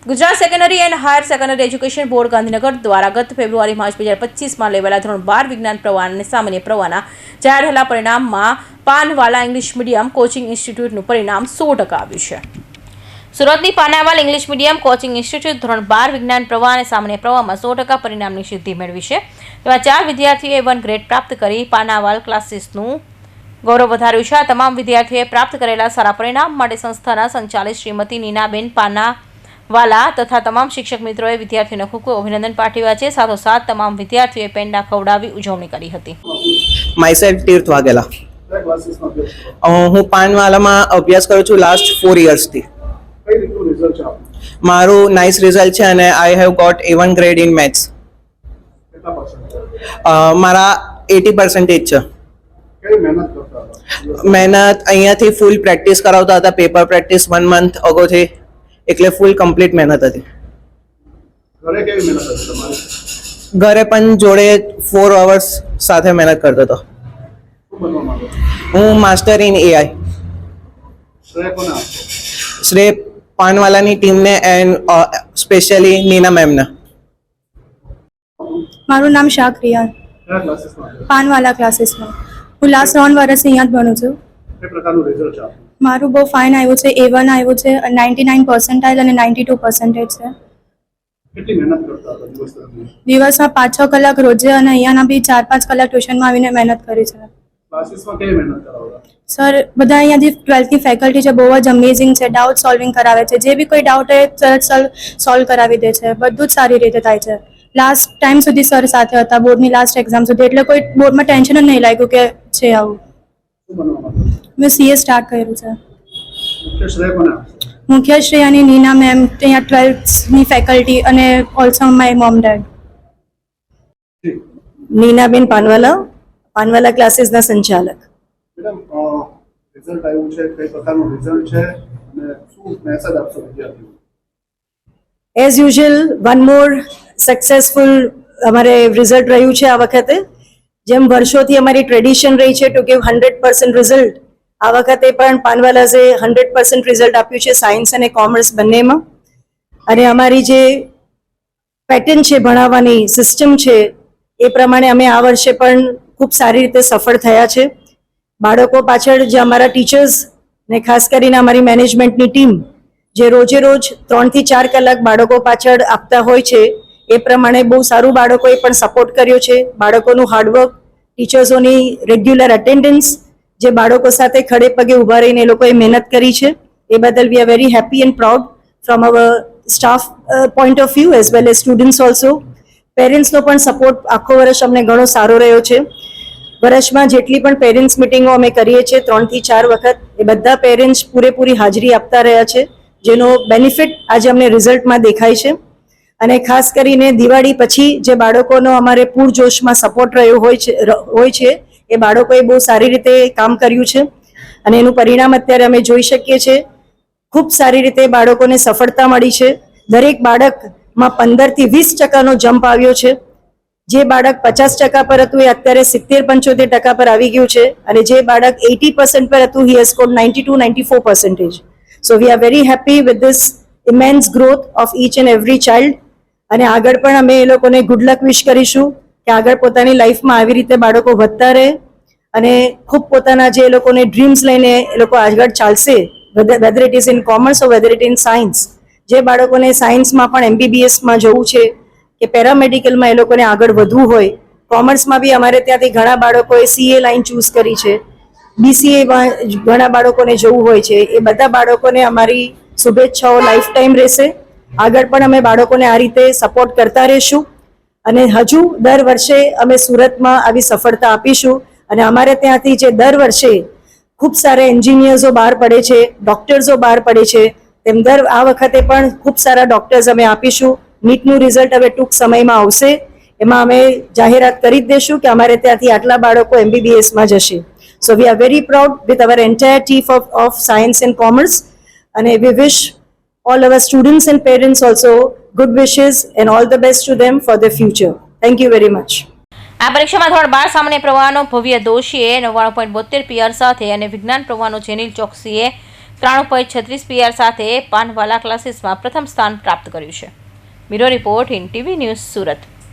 Gujarat secondary and higher secondary education board Gandhinagar દ્વારા ગત February March 2025માં લેવાયેલા ધોરણ 12 વિજ્ઞાન પ્રવાહ અને સામાન્ય પ્રવાહના જાહેર થયેલા પરિણામમાં પાનવાલા ઇંગ્લિશ મીડિયમ કોચિંગ ઇન્સ્ટિટ્યૂટનું પરિણામ 100% આવ્યું છે। સુરતની પાનાવાલ ઇંગ્લિશ મીડિયમ કોચિંગ ઇન્સ્ટિટ્યૂટ ધોરણ 12 વિજ્ઞાન પ્રવાહ અને સામાન્ય પ્રવાહમાં 100% પરિણામની સિદ્ધિ મેળવી છે। તેમાં 4 વિદ્યાર્થીઓએ 1 ગ્રેડ પ્રાપ્ત કરી પાનાવાલ ક્લાસીસનું ગૌરવ વધાર્યું છે। આ તમામ વિદ્યાર્થીઓએ પ્રાપ્ત કરેલા સારા પરિણામ માટે સંસ્થાના સંચાલિત શ્રીમતી નીનાબેન પાનાવાલા તથા તમામ શિક્ષક મિત્રોએ વિદ્યાર્થીઓને ખૂબ ખૂબ અભિનંદન પાઠવ્યા છે। સાથોસાથ તમામ વિદ્યાર્થીઓએ પેંડા ખવડાવી ઉજવણી કરી હતી। માયસેલ્ફ તીર્થ વાઘેલા। હું પાનવાલામાં અભ્યાસ કરું છું લાસ્ટ 4 યર્સથી। મારું નાઇસ રિઝલ્ટ છે અને I have got A1 grade in maths. મારા 80% છે। મહેનત અહીંયાથી ફૂલ પ્રેક્ટિસ કરાવતા હતા, પેપર પ્રેક્ટિસ 1 મંથ અગોથી, એટલે ફૂલ કમ્પ્લીટ મહેનત હતી। ઘરે પણ જોડે 4 અવર્સ સાથે મહેનત કરતો હતો। હું માસ્ટર ઇન AI। શ્રેય પાનવાલાની ટીમને એન્ડ સ્પેશિયલી નીના મેમને। મારું નામ શાકરિયા, પાનવાલા ક્લાસીસમાં। હું લાસ્ટ 3 વર્ષથી અહીંયા જ ભણું છું। મારું બહુ ફાઇન આવ્યું છે, A1 આવ્યું છે, 99% અને 92% છે। દિવસમાં 5-6 કલાક રોજે અને અહીંયાના બી 4-5 કલાક ટ્યુશનમાં આવીને મહેનત કરી છે। સર બધા અહીંયા જે 12th ફેકલ્ટી છે બહુ જ અમેઝિંગ છે। ડાઉટ સોલ્વિંગ કરાવે છે, જે બી કોઈ ડાઉટ હોય તરત સોલ્વ કરાવી દે છે। બધું જ સારી રીતે થાય છે। લાસ્ટ ટાઈમ સુધી સર સાથે હતા, બોર્ડની લાસ્ટ એક્ઝામ સુધી, એટલે કોઈ બોર્ડમાં ટેન્શન જ નહીં લાગ્યું કે છે આવું। મેં CA સ્ટાર્ટ કર્યું છે। મુખ્ય શ્રેયાની નીના મેમ, અહીંયા 12thની ફેકલ્ટી અને ઓલ્સો માય મોમ ડેડ। નીનાબેન પાનવાલા, પાનવાલા ક્લાસીસના સંચાલક। As usual one more successful અમારે રિઝલ્ટ રહ્યું છે આ વખતે। જેમ વર્ષોથી અમારી ટ્રેડિશન રહી છે ટુ ગીવ 100% રિઝલ્ટ, આ વખતે પણ પાનવાલાઝે 100% રિઝલ્ટ આપ્યું છે સાયન્સ અને કોમર્સ બંનેમાં। અને અમારી જે પેટર્ન છે, ભણાવવાની સિસ્ટમ છે, એ પ્રમાણે અમે આ વર્ષે પણ ખૂબ સારી રીતે સફળ થયા છે। બાળકો પાછળ જે અમારા ટીચર્સ ને ખાસ કરીને અમારી મેનેજમેન્ટની ટીમ જે રોજે રોજ 3 થી 4 કલાક બાળકો પાછળ આપતા હોય છે, એ પ્રમાણે બહુ સારું બાળકોએ પણ સપોર્ટ કર્યો છે। બાળકોનું હાર્ડવર્ક, ટીચર્સોની રેગ્યુલર અટેન્ડન્સ, જે બાળકો સાથે ખડે પગે ઊભા રહીને એ લોકોએ મહેનત કરી છે, એ બદલ we are very happy and proud from our staff point of view as well as students also. પેરેન્ટ્સનો પણ સપોર્ટ આખો વર્ષ અમને ઘણો સારો રહ્યો છે। વર્ષમાં જેટલી પણ પેરેન્ટ્સ મિટિંગો અમે કરીએ છીએ 3 થી 4 વખત, એ બધા પેરેન્ટ્સ પૂરેપૂરી હાજરી આપતા રહ્યા છે, જેનો બેનિફિટ આજે અમને રિઝલ્ટમાં દેખાય છે। અને ખાસ કરીને દિવાળી પછી જે બાળકોનો અમારે પૂરજોશમાં સપોર્ટ રહ્યો હોય છે, એ બાળકોએ બહુ સારી રીતે કામ કર્યું છે અને એનું પરિણામ અત્યારે અમે જોઈ શકીએ છીએ। ખૂબ સારી રીતે બાળકોને સફળતા મળી છે। દરેક બાળકમાં 15 થી 20% જમ્પ આવ્યો છે। જે બાળક 50% પર હતું એ અત્યારે 70-75% પર આવી ગયું છે અને જે બાળક 80% પર હતું he has scored 92-94%। So we are very happy with this immense growth of each and every child। અને આગળ પણ અમે એ લોકોને ગુડ લક વિશ કરીશું કે આગળ પોતાની લાઈફમાં આવી રીતે બાળકો વધતા રહે અને ખૂબ પોતાના જે એ લોકોને ડ્રીમ્સ લઈને એ લોકો આગળ ચાલશે, weather it is in commerce or weather it in science. જે બાળકોને સાયન્સમાં પણ MBBSમાં જવું છે કે પેરામેડિકલમાં એ લોકોને આગળ વધવું હોય, કોમર્સમાં બી અમારે ત્યાંથી ઘણા બાળકોએ CA લાઈન ચૂઝ કરી છે, BCAમાં ઘણા બાળકોને જવું હોય છે, એ બધા બાળકોને અમારી શુભેચ્છાઓ લાઈફ ટાઈમ રહેશે। આગળ પણ અમે બાળકોને આ રીતે સપોર્ટ કરતા રહીશું અને હજુ દર વર્ષે અમે સુરતમાં આવી સફળતા આપીશું। અને અમારે ત્યાંથી જે દર વર્ષે ખૂબ સારા એન્જિનિયર્સો બહાર પડે છે, ડૉક્ટર્સો બહાર પડે છે, તેમ આ વખતે પણ ખૂબ સારા ડૉક્ટર્સ અમે આપીશું। નીટનું રિઝલ્ટ હવે ટૂંક સમયમાં આવશે, એમાં અમે જાહેરાત કરી જ દઈશું કે અમારે ત્યાંથી આટલા બાળકો MBBSમાં જશે। So we are very proud with our entire team of science and commerce અને we wish all our students and parents also good wishes and all the best to them for their future. Thank you very much. આ પરીક્ષામાં ધોરણ 12 સામાન્ય પ્રવાહનો ભવ્ય દોશીએ 99.72 PR સાથે અને વિજ્ઞાન પ્રવાહનો જેનિલ ચોકસીએ 93.36 PR સાથે પાનવાલા ક્લાસીસમાં પ્રથમ સ્થાન પ્રાપ્ત કર્યું છે. Bureau report in TV news Surat.